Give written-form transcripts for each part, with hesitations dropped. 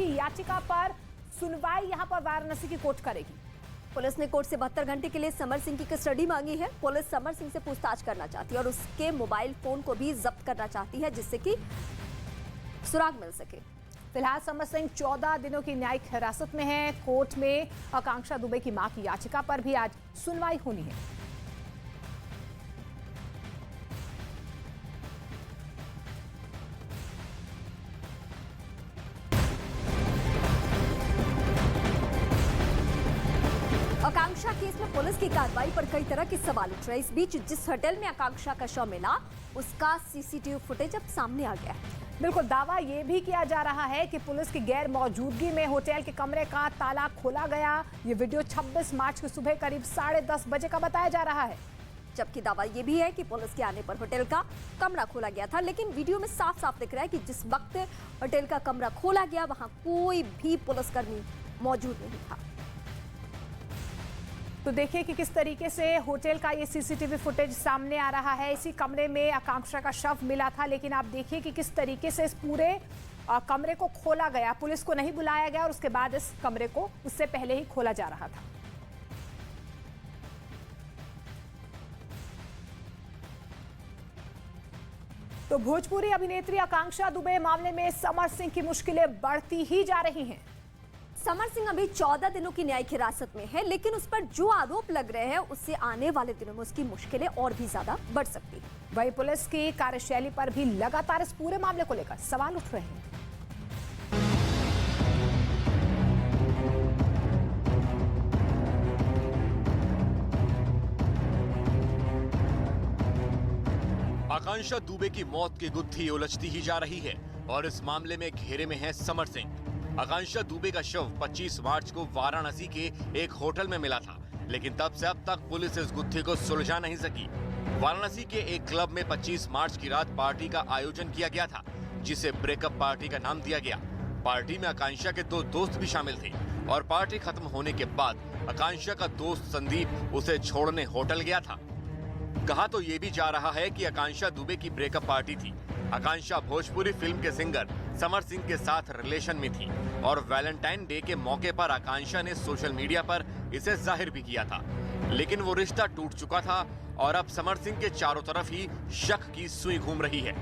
की याचिका पर सुनवाई यहां पर वाराणसी की कोर्ट करेगी। पुलिस ने कोर्ट से 72 घंटे के लिए समर सिंह की कस्टडी मांगी है। पुलिस समर सिंह से पूछताछ करना चाहती है और उसके मोबाइल फोन को भी जब्त करना चाहती है, जिससे कि सुराग मिल सके। फिलहाल समर सिंह 14 दिनों की न्यायिक हिरासत में है। कोर्ट में आकांक्षा दुबे की मां की याचिका पर भी आज सुनवाई होनी है। आकांक्षा केस में पुलिस की कार्रवाई पर कई तरह के सवाल उठ रहे हैं। इस बीच जिस होटल में आकांक्षा का शव मिला, उसका सीसीटीवी फुटेज अब सामने आ गया है। बिल्कुल, दावा यह भी किया जा रहा है कि पुलिस की गैर मौजूदगी में होटल के कमरे का ताला खोला गया। ये वीडियो 26 मार्च की सुबह करीब 10:30 बजे का बताया जा रहा है। जबकि दावा यह भी है कि पुलिस के आने पर होटल का कमरा खोला गया था, लेकिन वीडियो में साफ साफ दिख रहा है कि जिस वक्त होटल का कमरा खोला गया वहां कोई भी पुलिसकर्मी मौजूद नहीं था। तो देखिए कि किस तरीके से होटल का ये सीसीटीवी फुटेज सामने आ रहा है। इसी कमरे में आकांक्षा का शव मिला था, लेकिन आप देखिए कि किस तरीके से इस पूरे कमरे को खोला गया। पुलिस को नहीं बुलाया गया और उसके बाद इस कमरे को उससे पहले ही खोला जा रहा था। तो भोजपुरी अभिनेत्री आकांक्षा दुबे मामले में समर सिंह की मुश्किलें बढ़ती ही जा रही हैं। समर सिंह अभी 14 दिनों की न्यायिक हिरासत में है, लेकिन उस पर जो आरोप लग रहे हैं उससे आने वाले दिनों में उसकी मुश्किलें और भी ज्यादा बढ़ सकती हैं। वहीं पुलिस की कार्यशैली पर भी लगातार इस पूरे मामले को लेकर सवाल उठ रहे हैं। आकांक्षा दुबे की मौत की गुत्थी उलझती ही जा रही है और इस मामले में घेरे में है समर सिंह। आकांक्षा दुबे का शव 25 मार्च को वाराणसी के एक होटल में मिला था, लेकिन तब से अब तक पुलिस इस गुत्थी को सुलझा नहीं सकी। वाराणसी के एक क्लब में 25 मार्च की रात पार्टी का आयोजन किया गया था, जिसे ब्रेकअप पार्टी का नाम दिया गया। पार्टी में आकांक्षा के 2 दोस्त भी शामिल थे और पार्टी खत्म होने के बाद आकांक्षा का दोस्त संदीप उसे छोड़ने होटल गया था। कहा तो ये भी जा रहा है कि आकांक्षा दुबे की ब्रेकअप पार्टी थी। आकांक्षा भोजपुरी फिल्म के सिंगर समर सिंह के साथ रिलेशन में थी और वैलेंटाइन डे के मौके पर आकांक्षा ने सोशल मीडिया पर इसे जाहिर भी किया था, लेकिन वो रिश्ता टूट चुका था और अब समर सिंह के चारों तरफ ही शक की सुई घूम रही है।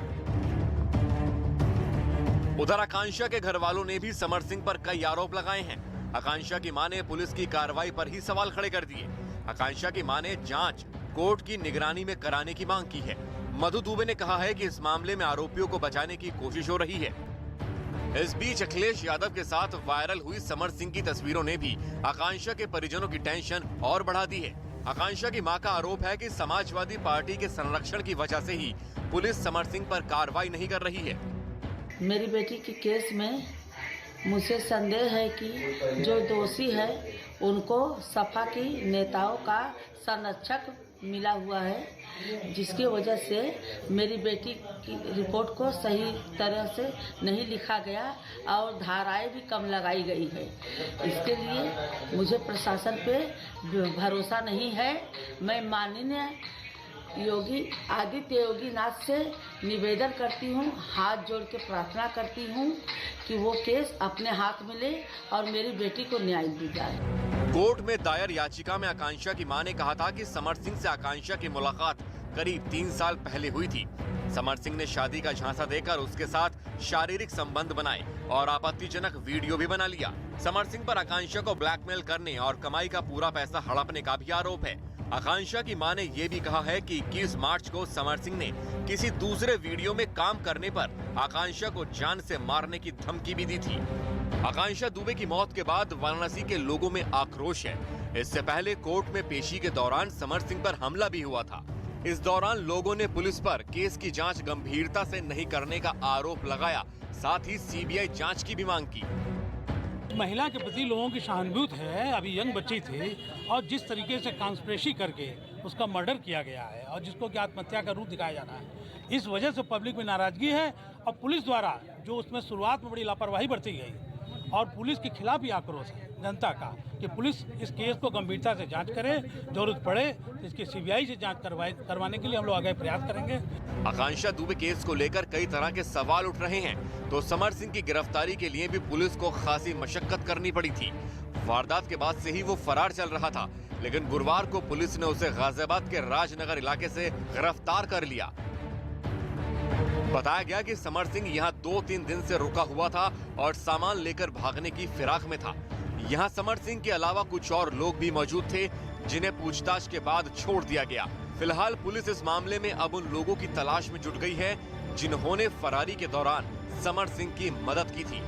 उधर आकांक्षा के घर वालों ने भी समर सिंह पर कई आरोप लगाए हैं। आकांक्षा की मां ने पुलिस की कार्रवाई पर ही सवाल खड़े कर दिए। आकांक्षा की मां ने जांच कोर्ट की निगरानी में कराने की मांग की है। मधु दुबे ने कहा है कि इस मामले में आरोपियों को बचाने की कोशिश हो रही है। इस बीच अखिलेश यादव के साथ वायरल हुई समर सिंह की तस्वीरों ने भी आकांक्षा के परिजनों की टेंशन और बढ़ा दी है। आकांक्षा की मां का आरोप है कि समाजवादी पार्टी के संरक्षण की वजह से ही पुलिस समर सिंह पर कार्रवाई नहीं कर रही है। मेरी बेटी के केस में मुझे संदेह है कि जो दोषी है उनको सपा की नेताओं का संरक्षक मिला हुआ है, जिसकी वजह से मेरी बेटी की रिपोर्ट को सही तरह से नहीं लिखा गया और धाराएं भी कम लगाई गई है। इसके लिए मुझे प्रशासन पे भरोसा नहीं है। मैं माननीय योगी आदित्य नाथ से निवेदन करती हूँ, हाथ जोड़ के प्रार्थना करती हूँ कि वो केस अपने हाथ में ले और मेरी बेटी को न्याय दी जाए। कोर्ट में दायर याचिका में आकांक्षा की मां ने कहा था कि समर सिंह से आकांक्षा की मुलाकात करीब 3 साल पहले हुई थी। समर सिंह ने शादी का झांसा देकर उसके साथ शारीरिक संबंध बनाए और आपत्तिजनक वीडियो भी बना लिया। समर सिंह पर आकांक्षा को ब्लैकमेल करने और कमाई का पूरा पैसा हड़पने का भी आरोप है। आकांक्षा की मां ने ये भी कहा है कि 21 मार्च को समर सिंह ने किसी दूसरे वीडियो में काम करने पर आकांक्षा को जान से मारने की धमकी भी दी थी। आकांक्षा दुबे की मौत के बाद वाराणसी के लोगों में आक्रोश है। इससे पहले कोर्ट में पेशी के दौरान समर सिंह पर हमला भी हुआ था। इस दौरान लोगों ने पुलिस पर केस की जांच गंभीरता से नहीं करने का आरोप लगाया, साथ ही सीबीआई जांच की भी मांग की। महिला के प्रति लोगों की सहानुभूति है। अभी यंग बच्ची थी और जिस तरीके से कॉन्स्पिरेसी करके उसका मर्डर किया गया है और जिसको कि आत्महत्या का रूप दिखाया जा रहा है, इस वजह से पब्लिक में नाराजगी है और पुलिस द्वारा जो उसमें शुरुआत में बड़ी लापरवाही बरती गई और पुलिस के खिलाफ ही आक्रोश है जनता का कि पुलिस इस केस को गंभीरता से जांच करे, जरूरत पड़े तो इसकी सीबीआई से जांच करवाने के लिए हम लोग आगे प्रयास करेंगे। आकांक्षा दुबे केस को लेकर कई तरह के सवाल उठ रहे हैं, तो समर सिंह की गिरफ्तारी के लिए भी पुलिस को खासी मशक्कत करनी पड़ी थी। वारदात के बाद से ही वो फरार चल रहा था, लेकिन गुरुवार को पुलिस ने उसे गाजियाबाद के राजनगर इलाके से गिरफ्तार कर लिया। बताया गया कि समर सिंह यहां 2-3 दिन से रुका हुआ था और सामान लेकर भागने की फिराक में था। यहां समर सिंह के अलावा कुछ और लोग भी मौजूद थे, जिन्हें पूछताछ के बाद छोड़ दिया गया। फिलहाल पुलिस इस मामले में अब उन लोगों की तलाश में जुट गई है जिन्होंने फरारी के दौरान समर सिंह की मदद की थी।